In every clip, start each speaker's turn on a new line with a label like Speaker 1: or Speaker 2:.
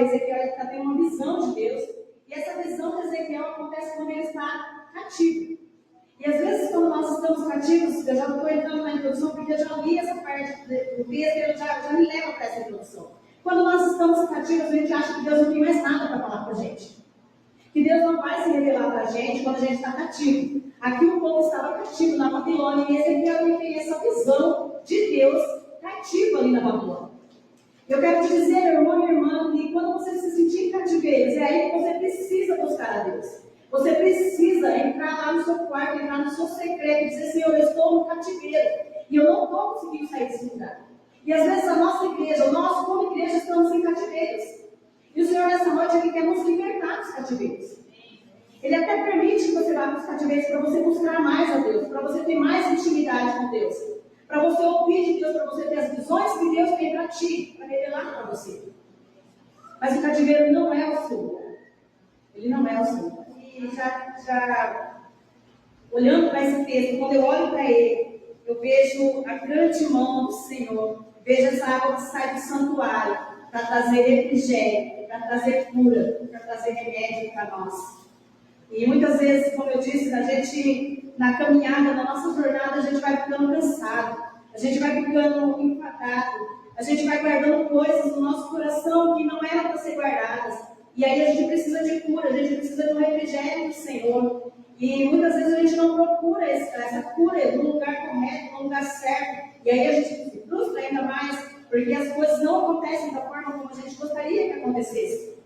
Speaker 1: Ezequiel está tendo uma visão de Deus, e essa visão de Ezequiel acontece quando ele está cativo. E às vezes, quando nós estamos cativos, eu já estou entrando na introdução, porque eu já li essa parte do texto e eu já me leva para essa introdução. Quando nós estamos cativos, a gente acha que Deus não tem mais nada para falar para a gente. Que Deus não vai se revelar para a gente quando a gente está cativo. Aqui o povo estava cativo na Babilônia, e Ezequiel tem essa visão de Deus cativo ali na Babilônia. Eu quero te dizer, meu irmão e irmã, que quando você se sentir em cativeiro, é aí que você precisa buscar a Deus. Você precisa entrar lá no seu quarto, entrar no seu secreto e dizer: Senhor, eu estou no cativeiro e eu não estou conseguindo sair desse lugar. E às vezes a nossa igreja, nós como igreja estamos em cativeiros. E o Senhor nessa noite Ele quer nos libertar dos cativeiros. Ele até permite que você vá para os cativeiros para você buscar mais a Deus, para você ter mais intimidade com Deus, para você ouvir de Deus, para você ter as visões que Deus tem para ti, para revelar para você. Mas o cativeiro não é o seu lugar. Ele não é o seu lugar. E já olhando para esse texto, quando eu olho para ele, eu vejo a grande mão do Senhor, vejo essa água que sai do santuário para trazer refrigério, para trazer cura, para trazer remédio para nós. E muitas vezes, como eu disse, a gente, na caminhada, na nossa jornada, a gente vai ficando cansado, a gente vai ficando enfadado, a gente vai guardando coisas no nosso coração que não eram para ser guardadas. E aí a gente precisa de cura, a gente precisa de um refrigério do Senhor. E muitas vezes a gente não procura essa cura no lugar correto, no lugar certo. E aí a gente se frustra ainda mais, porque as coisas não acontecem da forma como a gente gostaria que acontecesse.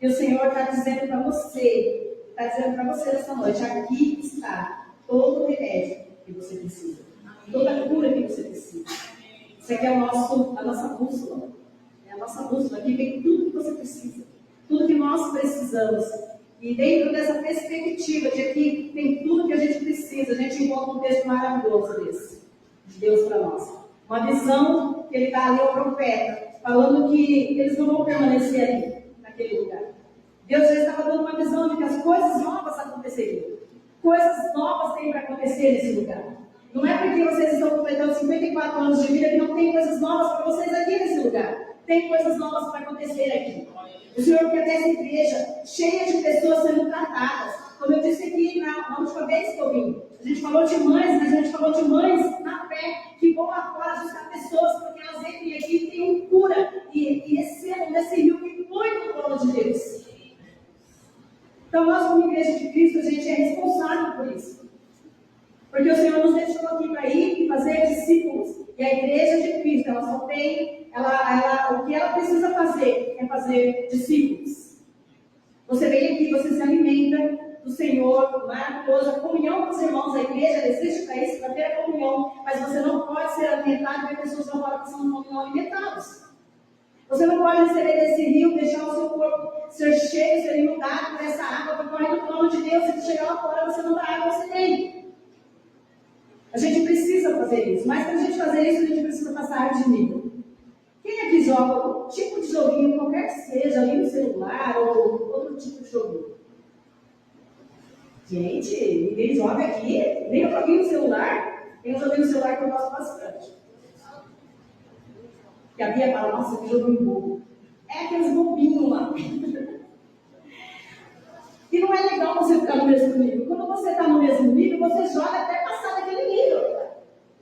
Speaker 1: E o Senhor está dizendo para você, nessa noite: aqui está todo o remédio que você precisa, toda a cura que você precisa. Isso aqui é a nossa bússola. É a nossa bússola. Aqui vem tudo que você precisa, tudo que nós precisamos. E dentro dessa perspectiva de aqui tem tudo que a gente precisa, a gente encontra um texto maravilhoso desse, de Deus para nós. Uma visão que ele dá ali ao profeta, falando que eles não vão permanecer ali, naquele lugar. Deus já estava dando uma visão de que as coisas novas aconteceriam. Coisas novas têm para acontecer nesse lugar. Não é porque vocês estão completando 54 anos de vida que não tem coisas novas para vocês aqui nesse lugar. Tem coisas novas para acontecer aqui. O Senhor quer ter essa igreja cheia de pessoas sendo tratadas. Como eu disse aqui na última vez que eu vim, a gente falou de mães, mas a gente falou de mães na fé que vão lá fora buscar pessoas, porque elas entrem aqui e têm cura e recebam desse rio que flui no trono de Deus. Então nós, como igreja de Cristo, a gente é responsável por isso. Porque o Senhor nos deixou aqui para ir e fazer discípulos. E a igreja de Cristo, ela só tem, o que ela precisa fazer é fazer discípulos. Você vem aqui, você se alimenta do Senhor, maravilhoso, a comunhão com os irmãos, a igreja existe para isso, para ter a comunhão, mas você não pode ser alimentado e ver pessoas lá fora que são não alimentados. Você não pode receber desse rio, deixar o seu corpo ser cheio, ser inundado por essa água, para correr no trono de Deus, e se chegar lá fora você não dá água, você tem. A gente precisa fazer isso, mas para a gente fazer isso, a gente precisa passar de nível. Quem aqui joga um tipo de joguinho, qualquer que seja, ali no celular ou outro tipo de joguinho? Gente, ninguém joga aqui, nem um joguinho no celular. Tem um joguinho no celular que eu gosto bastante. Que a Bia fala: nossa, que joguinho bobo. É aqueles bobinhos lá. E não é legal você ficar no mesmo nível. Quando você está no mesmo nível, você joga até passar daquele nível.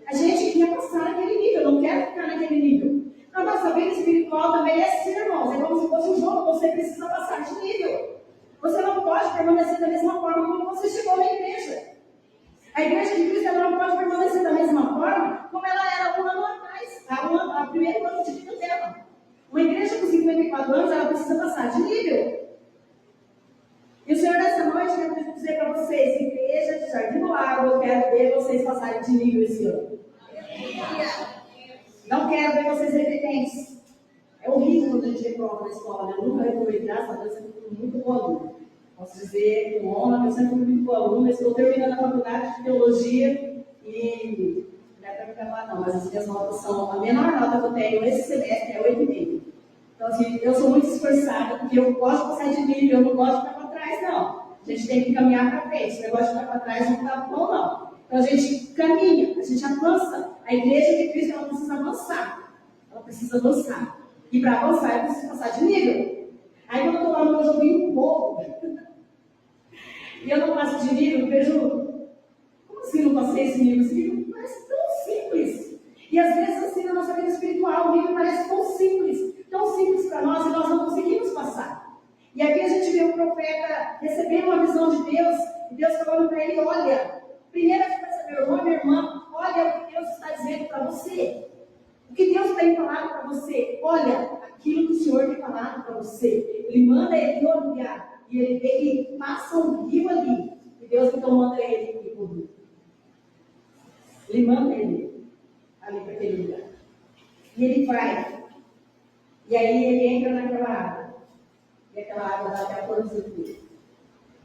Speaker 1: A gente quer passar naquele nível, não quer ficar naquele nível. Na nossa vida espiritual também é assim, irmãos. É como se fosse um jogo, você precisa passar de nível. Você não pode permanecer da mesma forma como você chegou na igreja. A igreja de Cristo não pode permanecer da mesma forma como ela era um ano atrás, a primeiro ano de vida dela. Uma igreja com 54 anos, ela precisa passar de nível. E o Senhor, nessa noite, quer dizer para vocês, igreja de Jardim do Lago, eu quero ver vocês passarem de nível esse ano. Não quero ver vocês repetentes. É horrível quando a gente reprova na escola, né? Eu nunca reprovei, graças a Deus, eu sempre fui muito boa aluna. Posso dizer com honra que eu sempre fui muito boa aluna. Estou terminando a faculdade de teologia e não é para me falar não, mas as minhas notas são, a menor nota que eu tenho esse semestre é 8,5. Então, assim, eu sou muito esforçada, porque eu gosto de passar de nível, eu não gosto de ficar para trás, não. A gente tem que caminhar para frente, o negócio de ficar para trás não está bom, não. Então, a gente caminha, a gente avança. A igreja de Cristo, ela precisa avançar. Ela precisa avançar. E para avançar, ela precisa passar de nível. pouco. E eu não passo de nível, eu vejo, como assim não passei esse nível? Esse nível parece tão simples. E às vezes, assim, na nossa vida espiritual, o nível parece tão simples para nós, e nós não conseguimos passar. E aqui a gente vê o profeta recebendo uma visão de Deus, e Deus falando para ele: olha, primeira coisa, meu irmão, minha irmã, olha o que Deus está dizendo para você. O que Deus tem falado para você? Olha, aquilo que o Senhor tem falado para você. Ele manda ele olhar, e ele passa um rio ali, e Deus então manda ele ir para o rio. Ele manda ele ali para aquele lugar. E ele vai. E aí ele entra naquela água. E aquela água dá até a cor do seu corpo.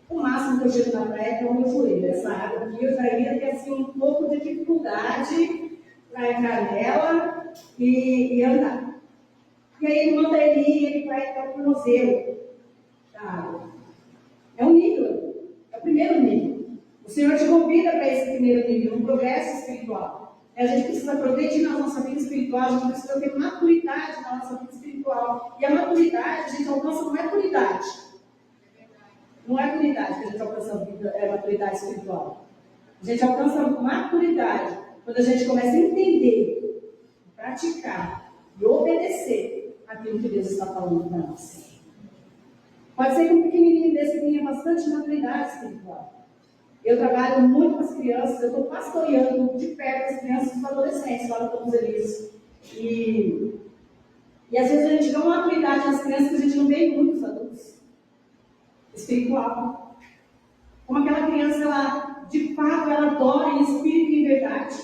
Speaker 1: O máximo que eu chego na praia é o meu joelho. Essa água aqui eu já ia ter assim, um pouco de dificuldade para entrar nela e andar. E aí ele manda ele ir, ele vai até o tornozelo da água. É um nível. É o primeiro nível. O Senhor te convida para esse primeiro nível, um progresso espiritual. A gente precisa progredir na nossa vida espiritual, a gente precisa ter maturidade na nossa vida espiritual. E a maturidade, a gente alcança não é maturidade. Não é maturidade que a gente alcança maturidade espiritual. A gente alcança maturidade quando a gente começa a entender, praticar e obedecer aquilo que Deus está falando para nós. Pode ser que um pequenininho desse tenha bastante maturidade espiritual. Eu trabalho muito com as crianças, eu estou pastoreando de perto as crianças e os adolescentes lá no Campos Elíseos. E às vezes a gente vê uma maturidade nas crianças que a gente não vê em muitos adultos. Espiritual. Como aquela criança, ela, de fato, ela adora em espírito e em verdade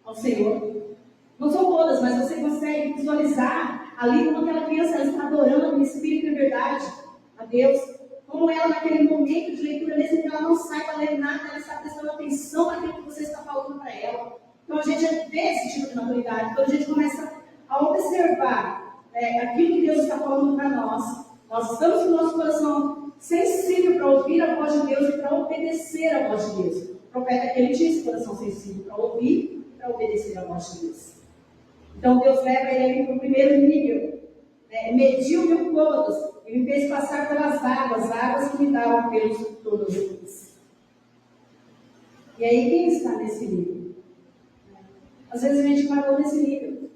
Speaker 1: ao Senhor. Não são todas, mas você consegue visualizar ali como aquela criança ela está adorando em espírito e em verdade a Deus. Como ela, naquele momento de leitura, mesmo que ela não saiba ler nada, ela está prestando atenção naquilo que você está falando para ela. Então a gente vê esse tipo de maturidade. Quando a gente começa a observar aquilo que Deus está falando para nós, nós estamos com o nosso coração sensível para ouvir a voz de Deus e para obedecer a voz de Deus. O profeta, ele tinha esse coração sensível para ouvir e para obedecer a voz de Deus. Então Deus leva ele para o primeiro nível. Mediu 1000 côvados e me fez passar pelas águas que me davam pelos todos eles. E aí, quem está nesse nível? Às vezes a gente parou nesse nível.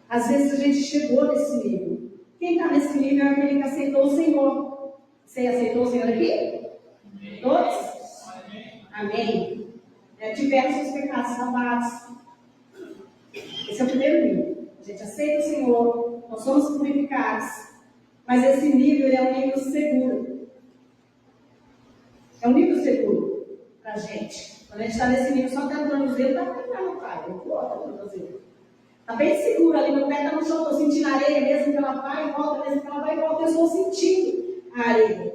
Speaker 1: Às vezes a gente chegou nesse nível. Quem está nesse nível é aquele que aceitou o Senhor. Você aceitou o Senhor aqui? Todos? Amém. Tiveram seus pecados lavados. Esse é o primeiro nível. A gente aceita o Senhor, nós somos purificados, mas esse nível é um nível seguro. É um nível seguro para a gente. Quando a gente está nesse nível, só até o tornozelo, dá para entrar no pai, eu volto o tornozelo. Está bem seguro ali, meu pé está no chão, estou sentindo a areia, mesmo que ela vai e volta, mesmo que ela vai e volta, eu estou sentindo a areia.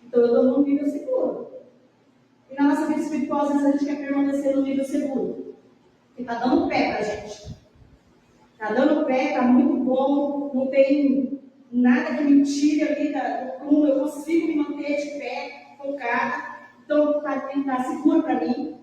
Speaker 1: Então eu estou num nível seguro. E na nossa vida espiritual, às vezes a gente quer permanecer no nível seguro. E está dando pé para a gente. Está dando pé, está muito bom, não tem nada que me tire ali do prumo, eu consigo me manter de pé, focada. Então está seguro para mim,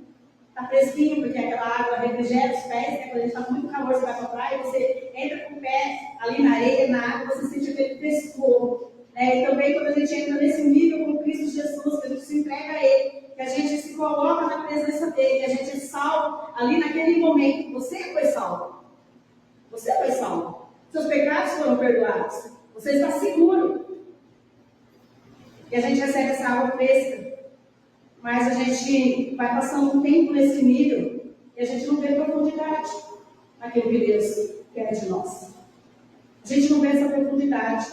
Speaker 1: está fresquinho, porque aquela água refrigera os pés, né? Quando a gente está com muito calor, você vai para a praia, você entra com o pé ali na areia, na água, você sente aquele frescor. E também quando a gente entra nesse nível com Cristo Jesus, que a gente se entrega a Ele, que a gente se coloca na presença dEle, que a gente é salvo ali naquele momento, você foi salvo. Você foi salvo. Seus pecados foram perdoados. Você está seguro. E a gente recebe essa água fresca. Mas a gente vai passando um tempo nesse nível e a gente não vê profundidade naquilo que Deus quer de nós. A gente não vê essa profundidade.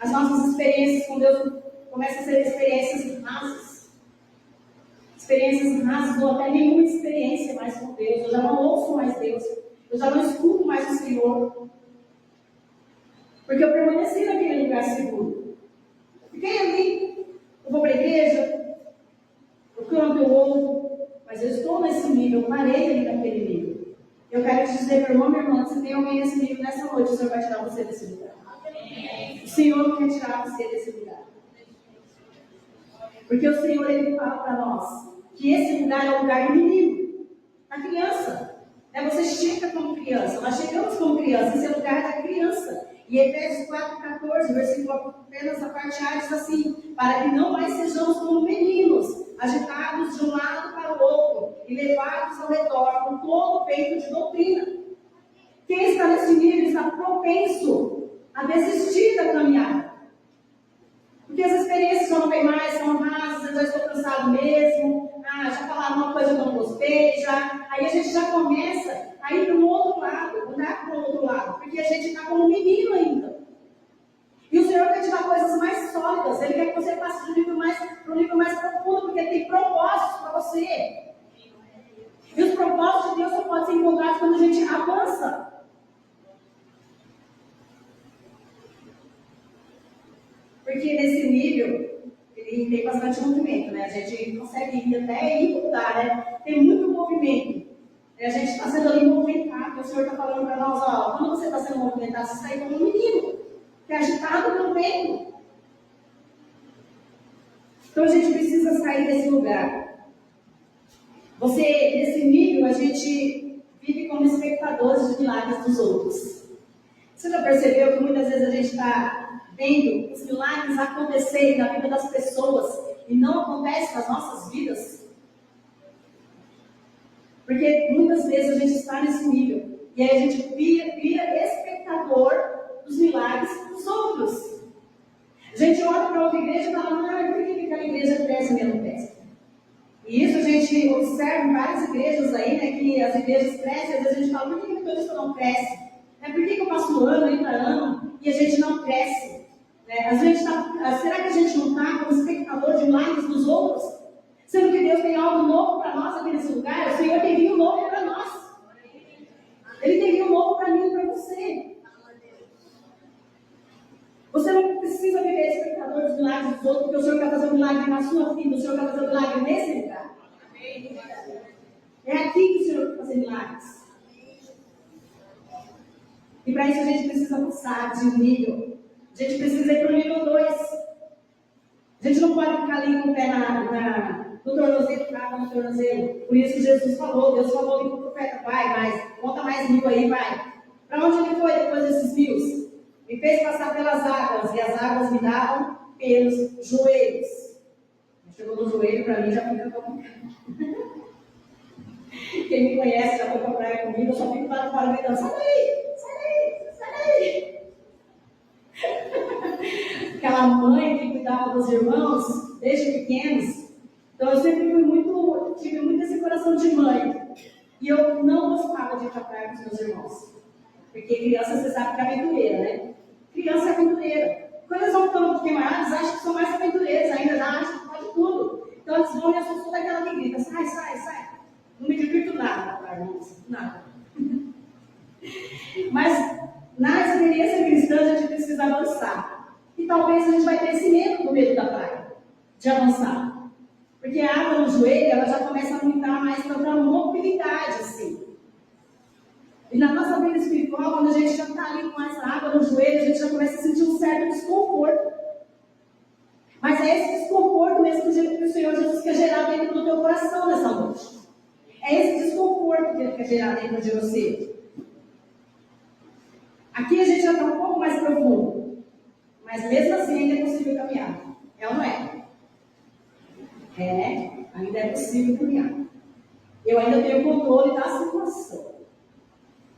Speaker 1: As nossas experiências com Deus começam a ser experiências rasas. Experiências rasas ou até nenhuma experiência mais com Deus. Eu já não ouço mais Deus. Eu já não escuto mais o Senhor. Porque eu permaneci naquele lugar seguro. Fiquei ali. Eu vou para a igreja. Eu canto, eu ouvo. Mas eu estou nesse nível. Eu parei ali naquele nível. Eu quero te dizer, meu irmão, minha irmã, se tem alguém nesse nível nessa noite, o Senhor vai tirar você desse lugar. O Senhor quer tirar você desse lugar. Porque o Senhor, Ele fala para nós que esse lugar é o lugar do menino, da criança. Você chega como criança, nós chegamos como criança, esse é o lugar da criança. E Efésios 4,14, versículo apenas a parte A, diz assim: para que não mais sejamos como meninos, agitados de um lado para o outro e levados ao redor com todo o peito de doutrina. Quem está nesse nível está propenso a desistir da caminhada. Porque as experiências já não vêm mais, são rasas, eu já estou cansado mesmo, já falaram uma coisa que eu não gostei, aí a gente já começa a ir para o outro lado, andar para o outro lado, porque a gente está como um menino ainda. E o Senhor quer te dar coisas mais sólidas, Ele quer que você passe para um nível mais profundo, porque Ele tem propósitos para você. E os propósitos de Deus só podem ser encontrados quando a gente avança. Porque nesse nível, ele tem bastante movimento, né? A gente consegue ir até e mudar, né? Tem muito movimento. A gente está sendo ali movimentado, o Senhor está falando para nós, ó, quando você está sendo movimentado, você está aí como um menino, que é agitado pelo vento. Então a gente precisa sair desse lugar. Nesse nível, a gente vive como espectadores de milagres dos outros. Você já percebeu que muitas vezes a gente está vendo os milagres acontecerem na vida das pessoas e não acontece nas nossas vidas? Porque muitas vezes a gente está nesse nível e aí a gente vira espectador dos milagres dos outros. A gente olha para outra igreja e fala, por que aquela igreja cresce e minha não cresce? E isso a gente observa em várias igrejas aí, né, que as igrejas crescem, às vezes a gente fala, por que a metodista não cresce? Por que eu passo ano aí para ano e a gente não cresce? Às vezes será que a gente não está como espectador de milagres dos outros? Sendo que Deus tem algo novo para nós aqui nesse lugar, o Senhor tem vinho novo para nós. Ele tem vinho novo para mim e para você. Você não precisa viver espectador dos milagres dos outros, porque o Senhor quer fazer um milagre na sua vida, o Senhor quer fazer um milagre nesse lugar. É aqui que o Senhor quer fazer milagres. E para isso a gente precisa passar de um nível. A gente precisa ir para o nível 2. A gente não pode ficar ali com o pé no tornozelo, trava no tornozelo. Por isso que Jesus falou, Deus falou ali para o profeta, vai, conta mais 1000 aí, vai. Para onde ele foi depois desses 1000? Me fez passar pelas águas, e as águas me davam pelos joelhos. Chegou no joelho, para mim já fica complicado. Quem me conhece já foi para a praia comigo, eu só fico lá fora gritando, sai daí. Aquela mãe que cuidava dos irmãos, desde pequenos. Então eu sempre tive muito esse coração de mãe. E eu não gostava de ir para a praia com os meus irmãos. Porque criança, você sabe que é aventureira, né? Criança é aventureira. Quando eles vão ficando um pouquinho maiores, acham que são mais aventureiros ainda, já acham que pode tudo. Então eles vão e eu sou daquela que grita, sai. Não me divirto nada na praia, não, nada. Mas na experiência cristã a gente precisa avançar. E talvez a gente vai ter esse medo no meio da praia, de avançar. Porque a água no joelho, ela já começa a aumentar mais para uma mobilidade, assim. E na nossa vida espiritual, quando a gente já está ali com essa água no joelho, a gente já começa a sentir um certo desconforto. Mas é esse desconforto mesmo que o Senhor Jesus quer gerar dentro do teu coração nessa noite. É esse desconforto que Ele quer gerar dentro de você. Aqui a gente já está um pouco mais profundo. Mas mesmo assim ainda é possível caminhar. É ou não é? Ainda é possível caminhar. Eu ainda tenho controle da situação.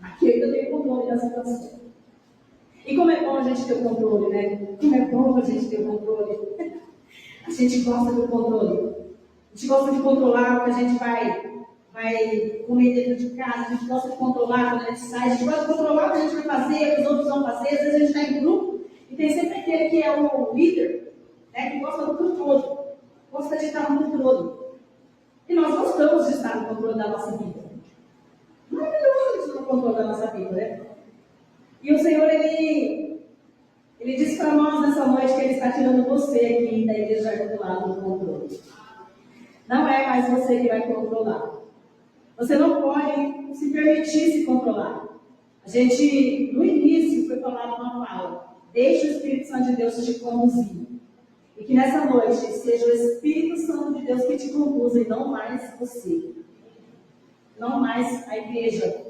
Speaker 1: Aqui eu ainda tenho controle da situação. E como é bom a gente ter o controle, né? Como é bom a gente ter o controle. A gente gosta do controle. A gente gosta de controlar o que a gente vai comer dentro de casa. A gente gosta de controlar quando a gente sai. A gente gosta de controlar o que a gente vai fazer, o que os outros vão fazer. Às vezes a gente está em grupo e tem sempre aquele que é o líder, né? Que gosta do controle. Gosta de estar no controle. E nós gostamos de estar no controle da nossa vida. Maravilhoso estar no controle da nossa vida, né? E o Senhor, Ele disse para nós nessa noite que Ele está tirando você aqui da igreja do lado do controle. Não é mais você que vai controlar. Você não pode se permitir se controlar. A gente, no início, foi falado uma fala. Deixe o Espírito Santo de Deus te conduzir. E que nessa noite seja o Espírito Santo de Deus que te conduza e não mais você. Não mais a igreja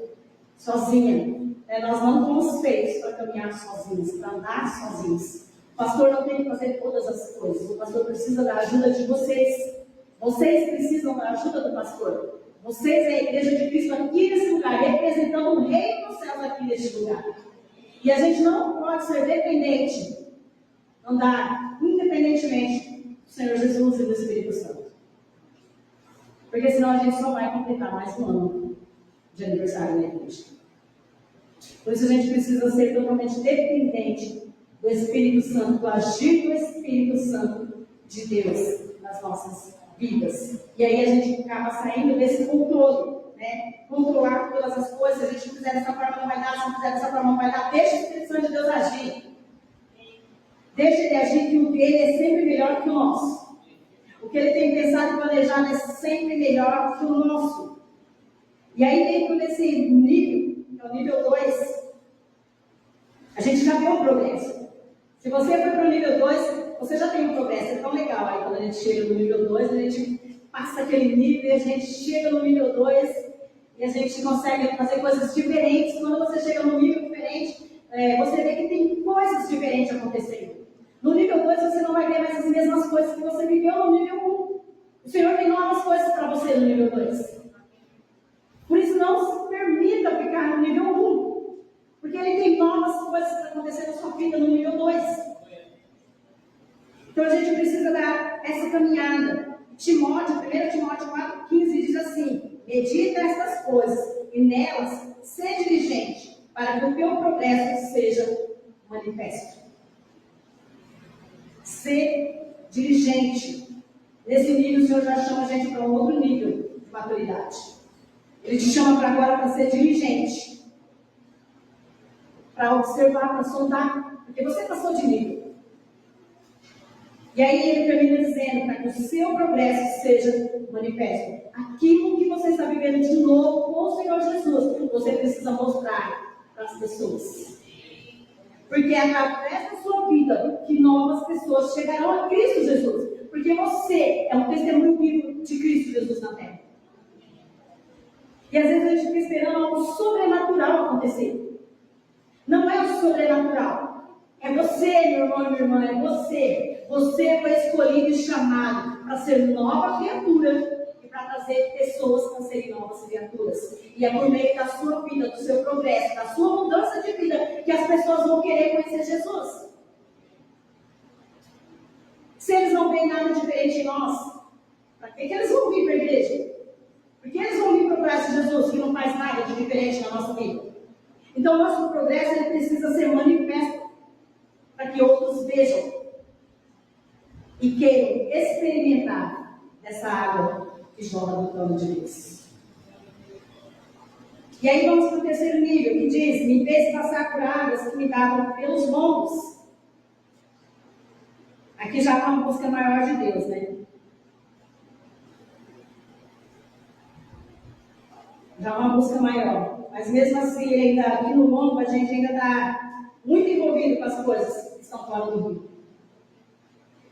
Speaker 1: sozinha. Nós não fomos feitos para caminhar sozinhos, para andar sozinhos. O pastor não tem que fazer todas as coisas. O pastor precisa da ajuda de vocês. Vocês precisam da ajuda do pastor. Vocês é a igreja de Cristo aqui nesse lugar, representando o reino dos céus aqui neste lugar. E a gente não pode ser dependente, andar independentemente do Senhor Jesus e do Espírito Santo. Porque senão a gente só vai completar mais um ano de aniversário na igreja. Por isso a gente precisa ser totalmente dependente do Espírito Santo, do agir do Espírito Santo de Deus nas nossas vidas. E aí a gente acaba saindo desse controle, né? Controlar todas as coisas. Se a gente não fizer dessa forma não vai dar, se não fizer dessa forma não vai dar. Deixa o Espírito Santo de Deus agir. Deixa ele agir, que o dele é sempre melhor que o nosso. O que ele tem pensado e planejado é sempre melhor que o nosso. E aí dentro desse nível, que é o nível 2, a gente já vê um progresso. Se você for para o nível 2, você já tem um progresso. É tão legal. Aí quando a gente chega no nível 2, a gente passa aquele nível e a gente chega no nível 2 e a gente consegue fazer coisas diferentes. Quando você chega num nível diferente, você vê que tem coisas diferentes acontecendo. No nível 2 você não vai ver mais as mesmas coisas que você viveu no nível 1. O Senhor tem novas coisas para você no nível 2. Por isso não se permita ficar no nível 1. Porque Ele tem novas coisas para acontecer na sua vida no nível 2. Então a gente precisa dar essa caminhada. 1 Timóteo 4,15 diz assim: medita estas coisas e nelas seja diligente, para que o teu progresso seja manifesto. Ser diligente. Nesse nível o Senhor já chama a gente para um outro nível de maturidade. Ele te chama para agora para ser diligente, para observar, para sondar, porque você passou de nível. E aí ele termina dizendo, para que o seu progresso seja manifesto. Aquilo que você está vivendo de novo com o Senhor Jesus, você precisa mostrar para as pessoas. Porque é através da sua vida que novas pessoas chegarão a Cristo Jesus. Porque você é um testemunho vivo de Cristo Jesus na terra. E às vezes a gente fica esperando algo sobrenatural acontecer. Não é o sobrenatural. É você, meu irmão e minha irmã, é você. Você foi escolhido e chamado para ser nova criatura e para trazer pessoas para serem novas criaturas. E é por meio da sua vida, do seu progresso, da sua mudança de vida, que as pessoas vão querer conhecer Jesus. Se eles não veem nada diferente em nós, para que eles vão vir para a igreja? Porque eles vão vir procurar esse Jesus que não faz nada de diferente na nossa vida. Então, o nosso progresso ele precisa ser manifesto para que outros vejam e queiram experimentar dessa água que jorra do trono de Deus. E aí vamos para o terceiro nível, que diz: me fez passar por águas que me davam pelos lombos. Aqui já é uma busca maior de Deus, né? Já é uma busca maior. Mas mesmo assim, ele ainda, aqui no lombo, a gente ainda está muito envolvido com as coisas que estão fora do rio.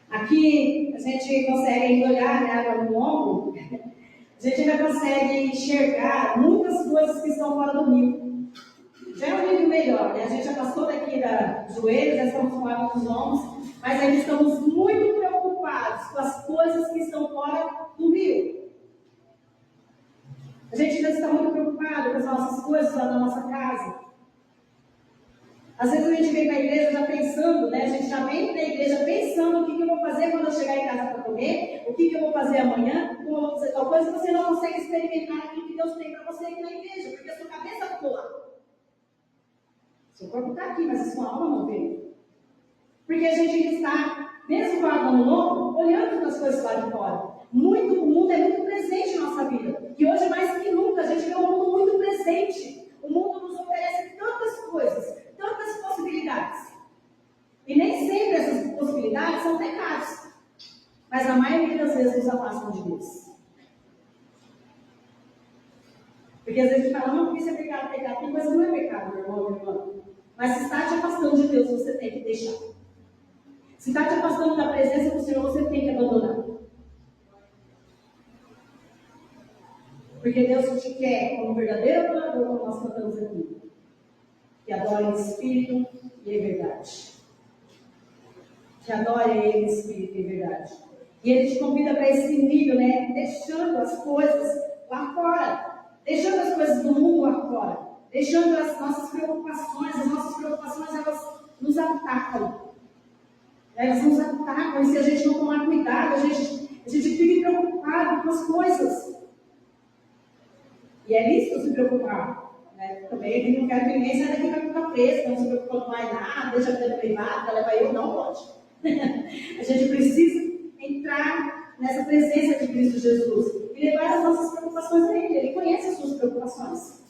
Speaker 1: Aqui a gente consegue ainda olhar, né, água no lombo, a gente ainda consegue enxergar muitas coisas que estão fora do rio. Já é um nível melhor, né? A gente já passou daqui da joelho, já estamos com água nos ombros, mas ainda estamos muito preocupados com as coisas que estão fora do rio. A gente ainda está muito preocupado com as nossas coisas lá na nossa casa. Às vezes a gente vem para a igreja já pensando, né? A gente já vem para a igreja pensando o que eu vou fazer quando eu chegar em casa para comer, o que eu vou fazer amanhã, como eu vou fazer tal coisa, você não consegue experimentar aquilo que Deus tem para você aqui na igreja, porque a sua cabeça ficou lá. Seu corpo está aqui, mas a sua alma não veio. Porque a gente ainda está, mesmo com a água no lombo, olhando para as coisas lá de fora. O mundo é muito presente na nossa vida. E hoje, mais que nunca, a gente vê um mundo muito presente. O mundo nos oferece tantas coisas, tantas possibilidades. E nem sempre essas possibilidades são pecados. Mas a maioria das vezes nos afastam de Deus. Porque às vezes a gente fala, não, porque isso é pecado, pecado. Tem coisa que não é pecado, meu irmão, minha irmã. Mas se está te afastando de Deus, você tem que deixar. Se está te afastando da presença do Senhor, você tem que abandonar. Porque Deus te quer como verdadeiro adorador, como nós cantamos aqui. que adora em espírito e em verdade. Que adore Ele em espírito e em verdade. E Ele te convida para esse nível, né? Deixando as coisas lá fora. Deixando as coisas do mundo lá fora. Deixando as nossas preocupações. As nossas preocupações, elas nos atacam. Elas nos atacam. E se a gente não tomar cuidado, a gente fica preocupado com as coisas. E é isso se preocupar. Né? Também ele não quer que ninguém saia daqui para ficar preso, não se preocupa com mais nada, deixa a vida privada, leva eu, não pode. A gente precisa entrar nessa presença de Cristo Jesus e levar as nossas preocupações a Ele. Ele conhece as suas preocupações.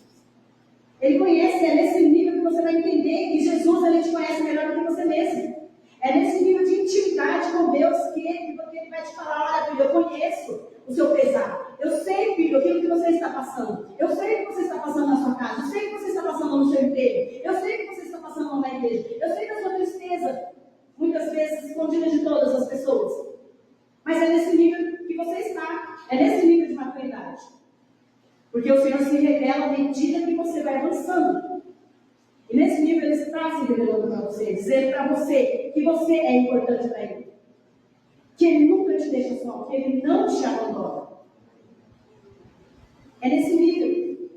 Speaker 1: Ele conhece, é nesse nível que você vai entender que Jesus, Ele te conhece melhor do que você mesmo. É nesse nível de intimidade com Deus que Ele vai te falar: olha, filho, eu conheço o seu pesar. Eu sei, filho, aquilo que você está passando. Eu sei o que você está passando na sua casa. Eu sei o que você está passando no seu emprego. Eu sei o que você está passando na igreja. Eu sei da sua tristeza, muitas vezes escondida de todas as pessoas. Mas é nesse nível que você está. É nesse nível de maturidade. Porque o Senhor se revela à medida que você vai avançando. E nesse nível Ele está se revelando para você. Dizendo para você que você é importante para Ele. Que Ele nunca te deixa só. Que Ele não te abandona. É nesse nível.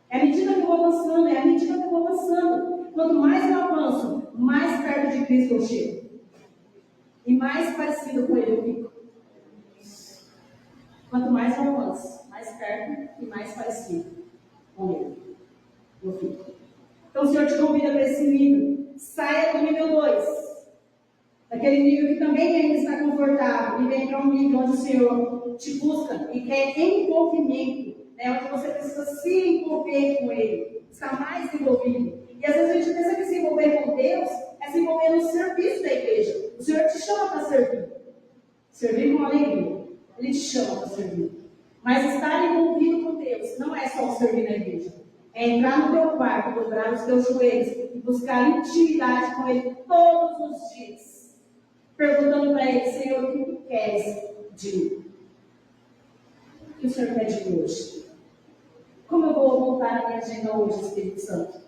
Speaker 1: É à medida que eu vou avançando. É à medida que eu vou avançando. Quanto mais eu avanço, mais perto de Cristo eu chego. E mais parecido com Ele eu fico. Quanto mais eu avanço, mais perto e mais parecido com Ele eu fico. Então o Senhor te convida para esse nível. Saia do nível 2. Daquele nível que também ainda está confortável. E vem para um nível onde o Senhor te busca e quer envolvimento. Né? Onde você precisa se envolver com Ele. Estar mais envolvido. E às vezes a gente pensa que se envolver com Deus é se envolver no serviço da igreja. O Senhor te chama para servir. Servir com alegria. Ele te chama para servir. Mas estar envolvido com Deus não é só servir na igreja. É entrar no teu quarto, dobrar os teus joelhos e buscar intimidade com Ele todos os dias. Perguntando para Ele: Senhor, o que tu queres de mim? O que o Senhor quer de mim hoje? Como eu vou montar a minha agenda hoje, Espírito Santo?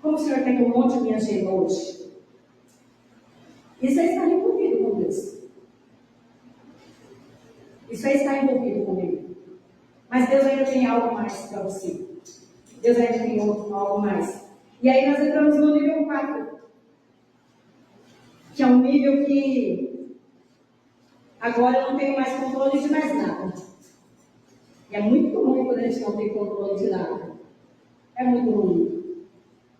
Speaker 1: Como o Senhor quer que eu monte a minha agenda hoje? Isso é estar envolvido com Deus. Isso é estar envolvido com Ele. Mas Deus ainda tem algo mais para você. Deus ainda tem algo mais. E aí nós entramos no nível 4. Que é um nível que agora eu não tenho mais controle de mais nada. E é muito ruim quando a gente não tem controle de nada. É muito ruim.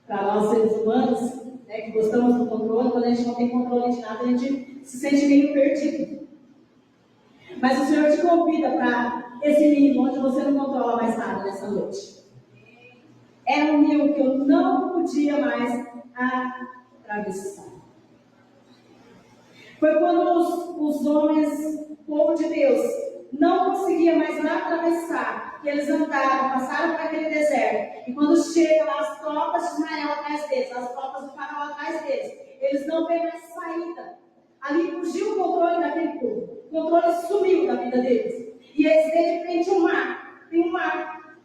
Speaker 1: Para nós seres humanos, né, que gostamos do controle, quando a gente não tem controle de nada, a gente se sente meio perdido. Mas o Senhor te convida para esse nível onde você não controla mais nada nessa noite. É um nível que eu não podia mais atravessar. Foi quando os homens, o povo de Deus, não conseguia mais atravessar, que eles andaram, passaram por aquele deserto. E quando chega lá as tropas de Israel atrás deles, as tropas do faraó atrás deles, eles não têm mais saída. Ali fugiu o controle daquele povo. O controle sumiu da vida deles. E eles têm de frente um mar. Tem um mar.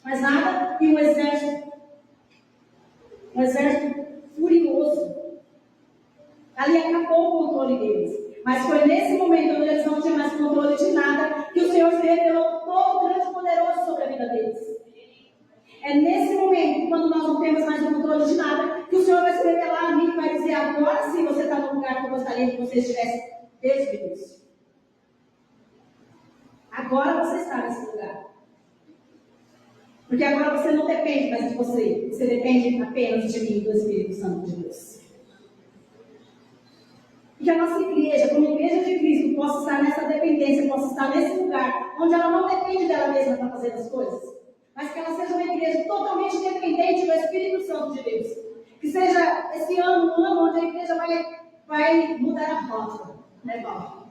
Speaker 1: Mas nada, e um exército furioso. Ali acabou o controle deles. Mas foi nesse momento, onde eles não tinham mais controle de nada, que o Senhor se revelou todo grande e poderoso sobre a vida deles. É nesse momento, quando nós não temos mais o controle de nada, que o Senhor vai se revelar a mim e vai dizer: agora sim você está no lugar que eu gostaria que você estivesse desde o início. Agora você está nesse lugar. Porque agora você não depende mais de você. Você depende apenas de mim e do Espírito Santo de Deus. E que a nossa igreja, como igreja de Cristo, possa estar nessa dependência, possa estar nesse lugar, onde ela não depende dela mesma para fazer as coisas, mas que ela seja uma igreja totalmente dependente do Espírito Santo de Deus. Que seja esse ano, um ano onde a igreja vai mudar a rota, né, Paulo?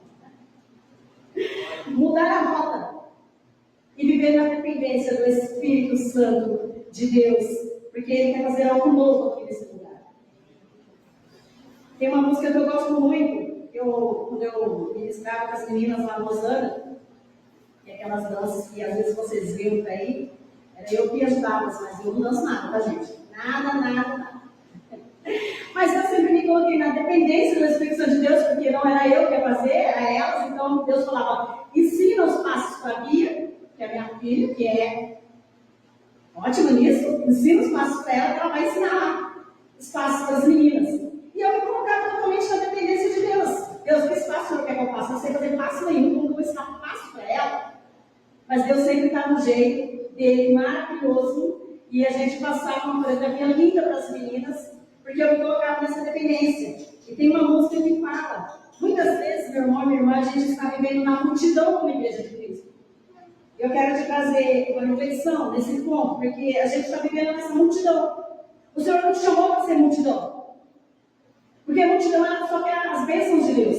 Speaker 1: Mudar a rota e viver na dependência do Espírito Santo de Deus, porque Ele quer fazer algo novo aqui nesse lugar. Tem uma música que eu gosto muito, quando eu ministrava com as meninas lá no Osana, e aquelas danças que às vezes vocês viram por aí, era eu que ajudava, mas eu não danço nada, tá, gente? Nada. Mas eu sempre me coloquei na dependência do Espírito Santo de Deus, porque não era eu que ia fazer, era elas. Então Deus falava, ensina os passos para a Bia, que é a minha filha, que é ótima nisso, ensina os passos para ela, que ela vai ensinar os passos para as meninas. E eu me colocava totalmente na dependência de Deus. Deus, que espaço o Senhor quer que eu faça? Não sei fazer passo nenhum, como que eu vou ensinar passo para ela? Mas Deus sempre está no jeito dele, maravilhoso. E a gente passava uma coreografia linda para as meninas, porque eu me colocava nessa dependência. E tem uma música que fala, muitas vezes, meu irmão e minha irmã, a gente está vivendo na multidão como igreja de Cristo. Eu quero te trazer uma reflexão nesse ponto, porque a gente está vivendo nessa multidão. O Senhor não te chamou para ser multidão. Porque a multidão ela só quer as bênçãos de Deus.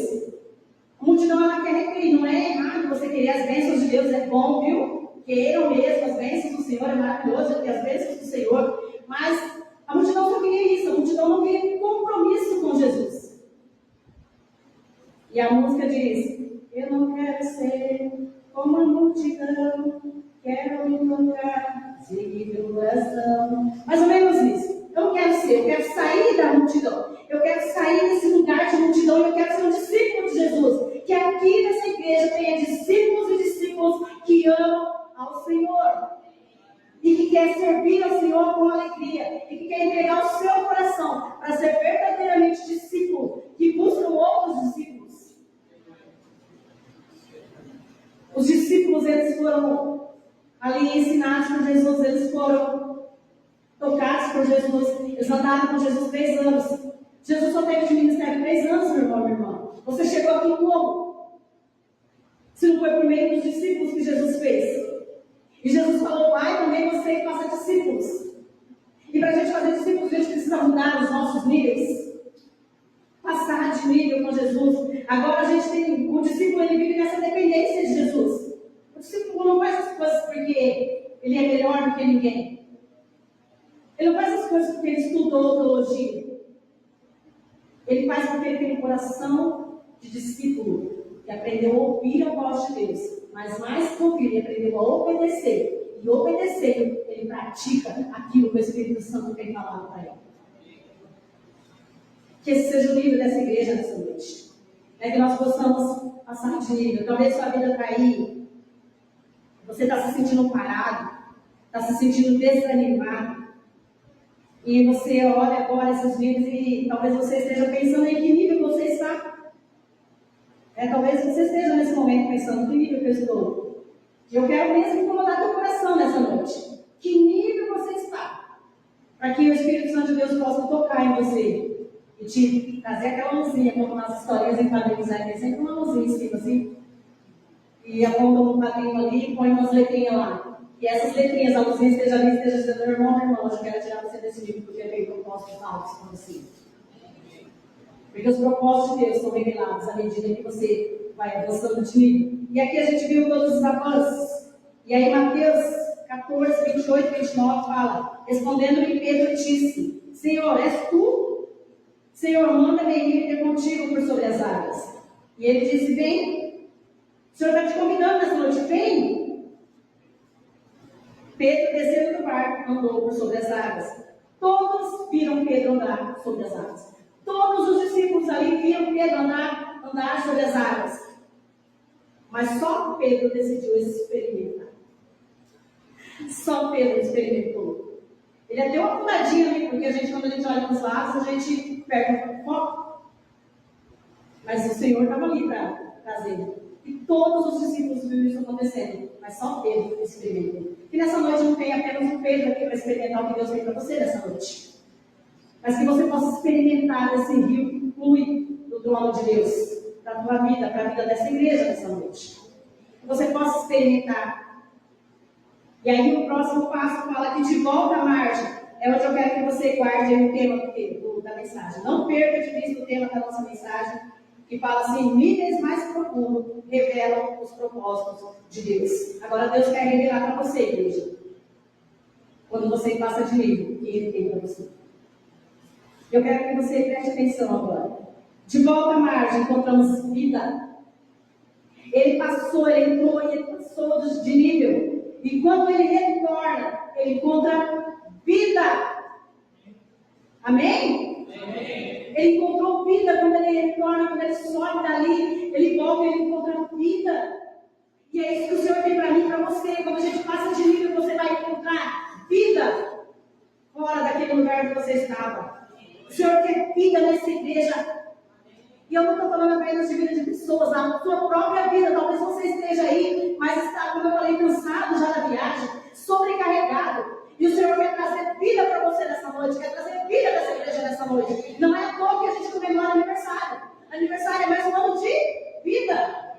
Speaker 1: A multidão ela quer requerer, não é errado você querer as bênçãos de Deus, é bom, viu? Queiram mesmo as bênçãos do Senhor, é maravilhoso ter as bênçãos do Senhor. Mas a multidão não queria isso, a multidão não queria compromisso com Jesus. E a música diz, eu não quero ser como a multidão, quero me tocar, seguir pelo coração. Mais ou menos isso. Eu não quero ser, eu quero sair da multidão. Eu quero sair desse lugar de multidão e eu quero ser um discípulo de Jesus. Que aqui nessa igreja tenha discípulos e discípulos que amam ao Senhor. E que quer servir ao Senhor com alegria. E que quer entregar o seu coração para ser verdadeiramente discípulo. Que buscam outros discípulos. Os discípulos, eles foram ali ensinados por Jesus. Eles foram tocados por Jesus. Eles andaram com Jesus 3 anos. Jesus só teve de ministério 3 anos, meu irmão, minha irmã. Você chegou aqui como? Se não foi por meio dos discípulos que Jesus fez. E Jesus falou, Pai, também você faça discípulos. E para a gente fazer discípulos, a gente precisa mudar os nossos níveis. Passar de nível com Jesus. Agora a gente tem, o discípulo ele vive nessa dependência de Jesus. O discípulo não faz as coisas porque ele é melhor do que ninguém. Ele não faz as coisas porque ele estudou teologia. Ele faz porque ele tem um coração de discípulo, que aprendeu a ouvir a voz de Deus. Mas mais que ouvir, ele aprendeu a obedecer. E obedecendo, ele pratica aquilo que o Espírito Santo tem falado para ele. Que esse seja o nível dessa igreja nessa noite. É que nós possamos passar de nível. Talvez sua vida está aí. Você está se sentindo parado. Está se sentindo desanimado. E você olha agora esses níveis e talvez você esteja pensando em que nível você está. Talvez você esteja nesse momento pensando, que nível que eu estou? Eu quero mesmo incomodar teu coração nessa noite. Que nível você está? Para que o Espírito Santo de Deus possa tocar em você e te trazer aquela luzinha, como nas historinhas em quadrinhos, tem sempre uma luzinha em cima, assim. E aponta um quadrinho ali e põe umas letrinhas lá. E essas letrinhas, a luzinha esteja ali, esteja dizendo, meu irmão, hoje eu quero tirar você desse nível, porque eu tenho propósitos altos com você. Porque os propósitos de Deus são revelados à medida que você vai avançando de nível. E aqui a gente viu todos os avanços. E aí Mateus 14, 28, 29 fala, respondendo-lhe Pedro disse, Senhor, és tu? Senhor, manda-me ir ter contigo por sobre as águas. E ele disse, vem. O Senhor está te convidando nessa noite, vem. Pedro, descendo do barco, andou por sobre as águas. Todos viram Pedro andar sobre as águas. Todos os discípulos ali viam Pedro andar sobre as águas. Mas só Pedro decidiu experimentar. Só Pedro experimentou. Ele deu uma puladinha ali, porque quando a gente olha nos lados, a gente perde o foco. Mas o Senhor estava ali para trazer. E todos os discípulos viram isso acontecendo. Mas só Pedro experimentou. E nessa noite não tem apenas um Pedro aqui para experimentar o que Deus tem para você nessa noite. Mas que você possa experimentar esse rio fluir do trono de Deus para a tua vida, para a vida dessa igreja nessa noite. Que você possa experimentar. E aí o próximo passo fala que de volta à margem é onde eu quero que você guarde o tema da mensagem. Não perca de vista o tema da nossa mensagem, que fala assim, níveis mais profundos revelam os propósitos de Deus. Agora Deus quer revelar para você, igreja, quando você passa de nível que Ele tem para você. Eu quero que você preste atenção agora. De volta à margem, encontramos vida. Ele passou, ele entrou e ele passou de nível. E quando ele retorna, ele encontra vida. Amém? Ele encontrou vida quando ele retorna, quando ele sobe dali, ele volta e ele encontra vida. E é isso que o Senhor tem para mim e para você. Quando a gente passa de nível, você vai encontrar vida fora daquele lugar que você estava. O Senhor quer vida nessa igreja. E eu não estou falando apenas de vida de pessoas, a sua própria vida. Talvez você esteja aí, mas está, como eu falei, cansado já da viagem, sobrecarregado. E o Senhor quer trazer vida para você nessa noite, quer trazer vida nessa igreja nessa noite. Não é à toa que a gente comemora aniversário. Aniversário é mais um ano de vida.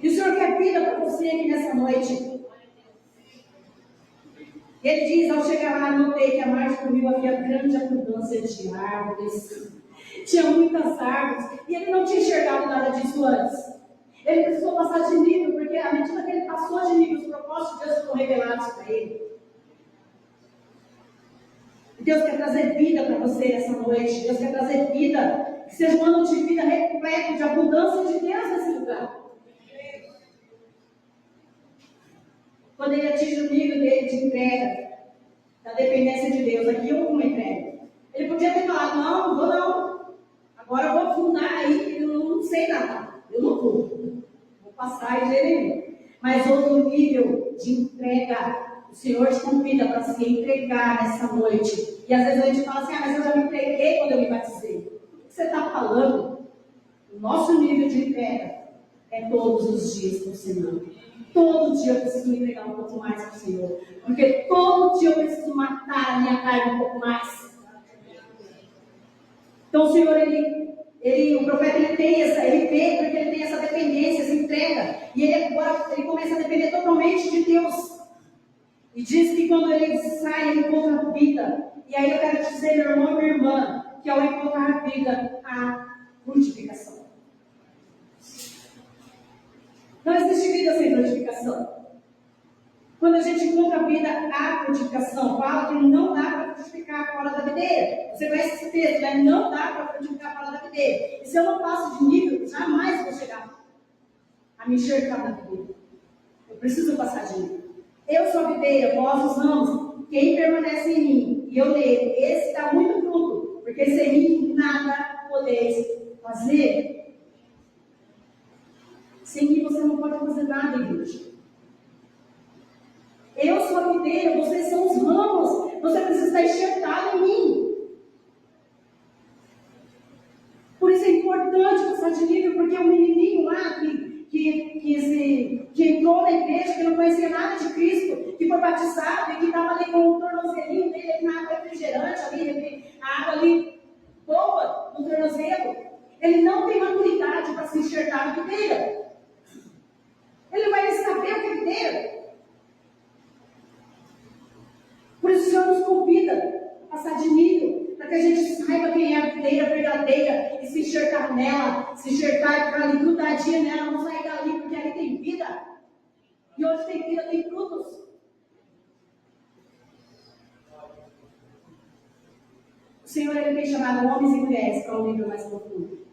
Speaker 1: E o Senhor quer vida para você aqui nessa noite. Ele diz, ao chegar lá, notei que a margem do rio havia grande abundância de árvores. Tinha muitas árvores. E ele não tinha enxergado nada disso antes. Ele precisou passar de nível, porque à medida que ele passou de nível, os propósitos de Deus foram revelados para ele. Deus quer trazer vida para você essa noite. Deus quer trazer vida. Que seja um ano de vida repleto de abundância de Deus nesse lugar. Quando ele atinge o nível dele de entrega, da dependência de Deus, aqui houve uma entrega. Ele podia ter falado, não vou não. Agora eu vou fundar aí, eu não sei nada. Eu não vou. Vou passar e nenhum. Mas outro nível de entrega. O Senhor te convida para se entregar nessa noite. E às vezes a gente fala assim, mas eu já me entreguei quando eu me batizei. O que você está falando? O nosso nível de entrega é todos os dias com o Senhor. Todo dia eu preciso me entregar um pouco mais para o Senhor. Porque todo dia eu preciso matar a minha carne um pouco mais. Então o Senhor, o profeta, ele vê porque ele tem essa dependência, essa entrega. E ele agora começa a depender totalmente de Deus. E diz que quando ele sai, ele encontra vida. E aí eu quero te dizer, meu irmão e minha irmã, que ao encontrar vida, há frutificação. Não existe vida sem frutificação. Quando a gente encontra a vida, há frutificação. Fala que não dá para frutificar fora da videira. Você conhece esse texto, né? Não dá para frutificar fora da videira. E se eu não passo de nível, jamais vou chegar a me enxergar na videira. Eu preciso passar de nível. Eu sou a videira, vós os ramos. Quem permanece em mim e eu nele, esse dá muito fruto. Porque sem mim nada podeis fazer. Sem mim você não pode fazer nada, igreja. Eu sou a videira, vocês são os ramos. Você precisa estar enxertado em mim. Por isso é importante passar de nível, porque o menininho lá que entrou na igreja, que não conhecia nada de Cristo, que foi batizado e que estava ali com o tornozelinho dele, ali na água refrigerante, ali, a água ali boa no tornozelo, ele não tem maturidade para se enxertar na videira. Ele vai saber o que é videira. Por isso o Senhor nos convida a passar de nível, para que a gente saiba quem é a videira verdadeira e se enxertar nela, se enxertar e ficar ali grudadinha nela, não sair dali, porque ali tem vida. E onde tem vida tem frutos. O Senhor, ele tem chamado homens e mulheres para um nível mais profundo.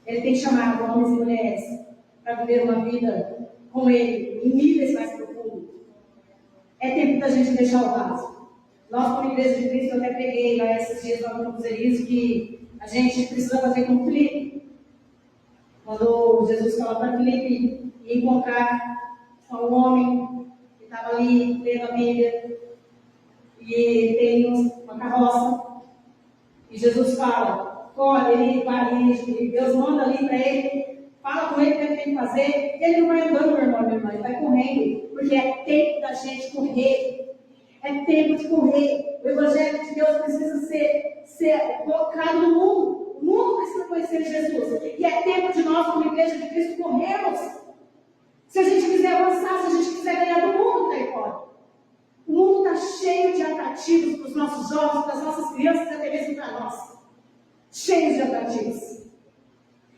Speaker 1: Ele tem chamado homens e mulheres para viver uma vida com Ele, em níveis mais profundos. É tempo da gente deixar o vaso. Nós, como Igreja de Cristo, eu até peguei lá esses dias lá no Cruzeirismo que a gente precisa fazer com Filipe. Quando Jesus fala para Filipe ir encontrar um homem que estava ali lendo a Bíblia e tem uma carroça. E Jesus fala, corre, ele vai ali, Deus manda ali para ele, fala com ele o que ele tem que fazer. Ele não vai andando, meu irmão, minha irmã, ele vai correndo, porque é tempo da gente correr. É tempo de correr. O Evangelho de Deus precisa ser colocado no mundo. O mundo precisa conhecer Jesus. E é tempo de nós, como Igreja de Cristo, corrermos. Se a gente quiser avançar, se a gente quiser ganhar do mundo que está aí fora. O mundo está cheio de atrativos para os nossos jovens, para as nossas crianças, até mesmo para nós. Cheio de atrativos.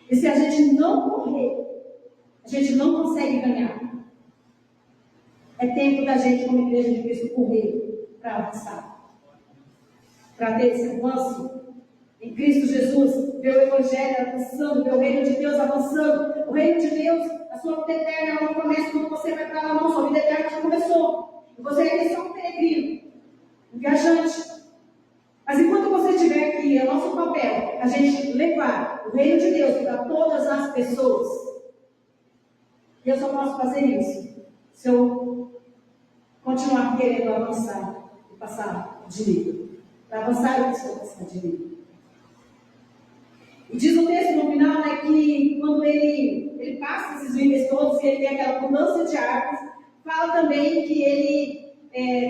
Speaker 1: E se a gente não correr, a gente não consegue ganhar. É tempo da gente, como Igreja de Cristo, correr para avançar. Para ter esse avanço em Cristo Jesus, ver o Evangelho avançando, ver o reino de Deus avançando. O reino de Deus, a sua vida eterna, ela não começa quando você vai para lá, não. Sua vida eterna já começou. E você é só um peregrino, um viajante. Mas enquanto você estiver aqui, é o nosso papel a gente levar o reino de Deus para todas as pessoas. E eu só posso fazer isso se eu continuar querendo avançar e passar de nível. Para avançar, eu preciso passar de nível. E diz o texto no final, né, que quando ele passa esses níveis todos e ele tem aquela abundância de árvores, fala também que ele,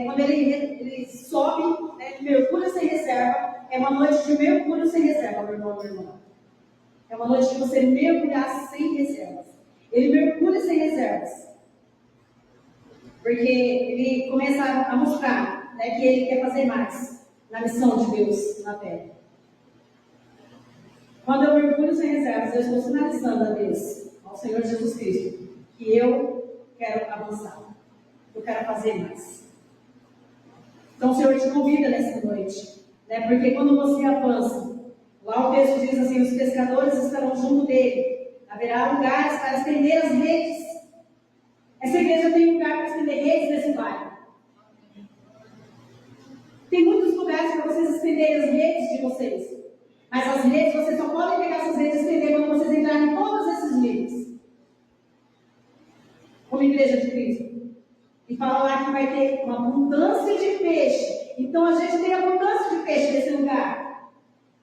Speaker 1: quando ele sobe, né, mergulha sem reserva, é uma noite de mergulho sem reserva, meu irmão, minha irmã. É uma noite de você mergulhar sem reservas. Ele mergulha sem reservas. Porque ele começa a mostrar, né, que ele quer fazer mais na missão de Deus na terra. Quando eu mergulho sem reservas, eu estou sinalizando a Deus, ao Senhor Jesus Cristo, que eu quero avançar. Eu quero fazer mais. Então o Senhor te convida nessa noite, né? Porque quando você avança, lá o texto diz assim, os pescadores estarão junto dele, haverá lugares para estender as redes. Essa igreja tem lugar para estender redes nesse bairro. Tem muitos lugares para vocês estenderem as redes de vocês. Mas as redes, vocês só podem pegar essas redes e estender quando vocês entrarem em todos esses níveis. Como igreja de Cristo. E fala lá que vai ter uma abundância de peixe. Então a gente tem abundância de peixe nesse lugar.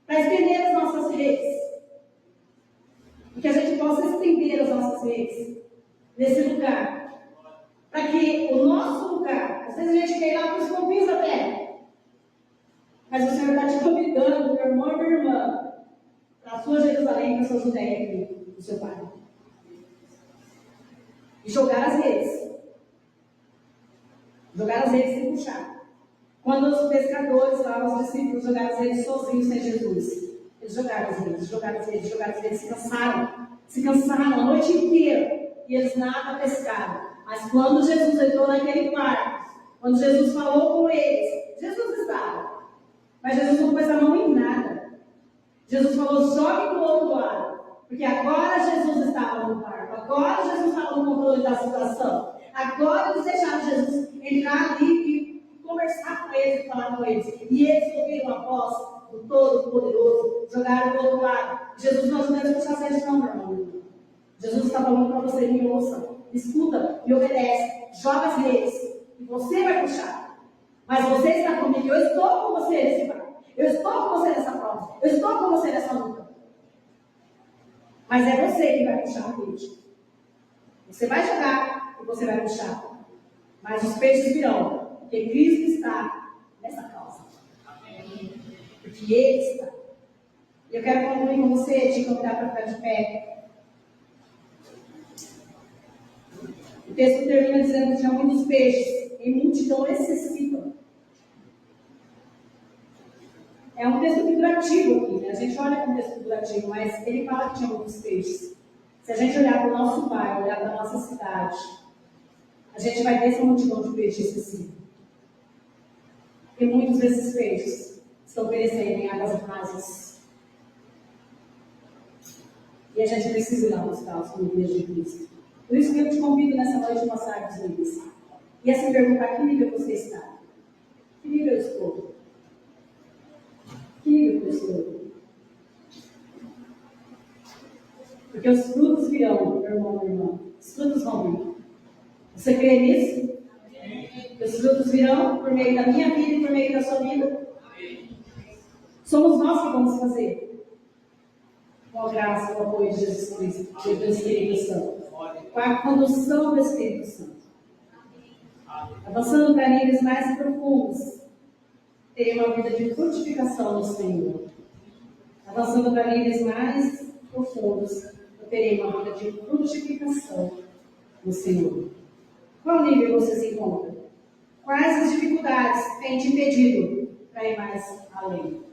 Speaker 1: Para estender as nossas redes. E que a gente possa estender as nossas redes nesse lugar. Para que o nosso lugar, às vezes a gente quer ir lá para os confins da terra. Mas o Senhor está te convidando, meu irmão e minha irmã, para a sua Jerusalém, para a sua Judéia aqui, do seu Pai. E jogar as redes. Jogar as redes sem puxar. Quando os pescadores, lá, os discípulos, jogaram as redes sozinhos sem Jesus. Eles jogaram as redes, jogaram as redes, jogaram as redes, se cansaram. Se cansaram a noite inteira. E eles nada pescaram. Mas quando Jesus entrou naquele barco, quando Jesus falou com eles, Jesus estava. Mas Jesus não pôs a mão em nada. Jesus falou, jogue do outro lado. Porque agora Jesus estava no barco. Agora Jesus estava no controle da situação. Agora eles deixaram Jesus entrar ali e conversar com eles e falar com eles. E eles ouviram a voz do Todo-Poderoso. Jogaram do outro lado. Jesus não ajuda a puxar as redes, não, meu irmão. Jesus está falando para você, me ouça. Escuta e obedece. Joga as redes. E você vai puxar. Mas você está comigo, eu estou com você nesse barco. Eu estou com você nessa prova. Eu estou com você nessa luta. Mas é você que vai puxar a rede. Você vai jogar e você vai puxar. Mas os peixes virão. Porque Cristo está nessa causa. Porque Ele está. E eu quero concluir com você, te convidar para ficar de pé. O texto termina dizendo que tinha muitos peixes em multidão excessiva. É um texto figurativo aqui, né? A gente olha para um texto figurativo, mas ele fala que tinha muitos peixes. Se a gente olhar para o nosso bairro, olhar para a nossa cidade, a gente vai ver essa multidão de peixes excessiva. E muitos desses peixes estão perecendo em águas rasas. E a gente precisa ir lá buscar os níveis de Cristo. Por isso que eu te convido nessa noite a passar dos níveis. E a se perguntar que nível você está. Que nível eu estou? Que nível eu estou? Porque os frutos virão, meu irmão, minha irmã. Os frutos vão vir. Você crê nisso? Que os frutos virão por meio da minha vida e por meio da sua vida? Somos nós que vamos fazer. Com a graça e o apoio de Jesus Cristo, do Espírito Santo. Com a condução do Espírito Santo. Avançando para níveis mais profundos, terei uma vida de frutificação no Senhor. Avançando para níveis mais profundos, eu terei uma vida de frutificação no Senhor. Qual nível você se encontra? Quais as dificuldades têm te impedido para ir mais além?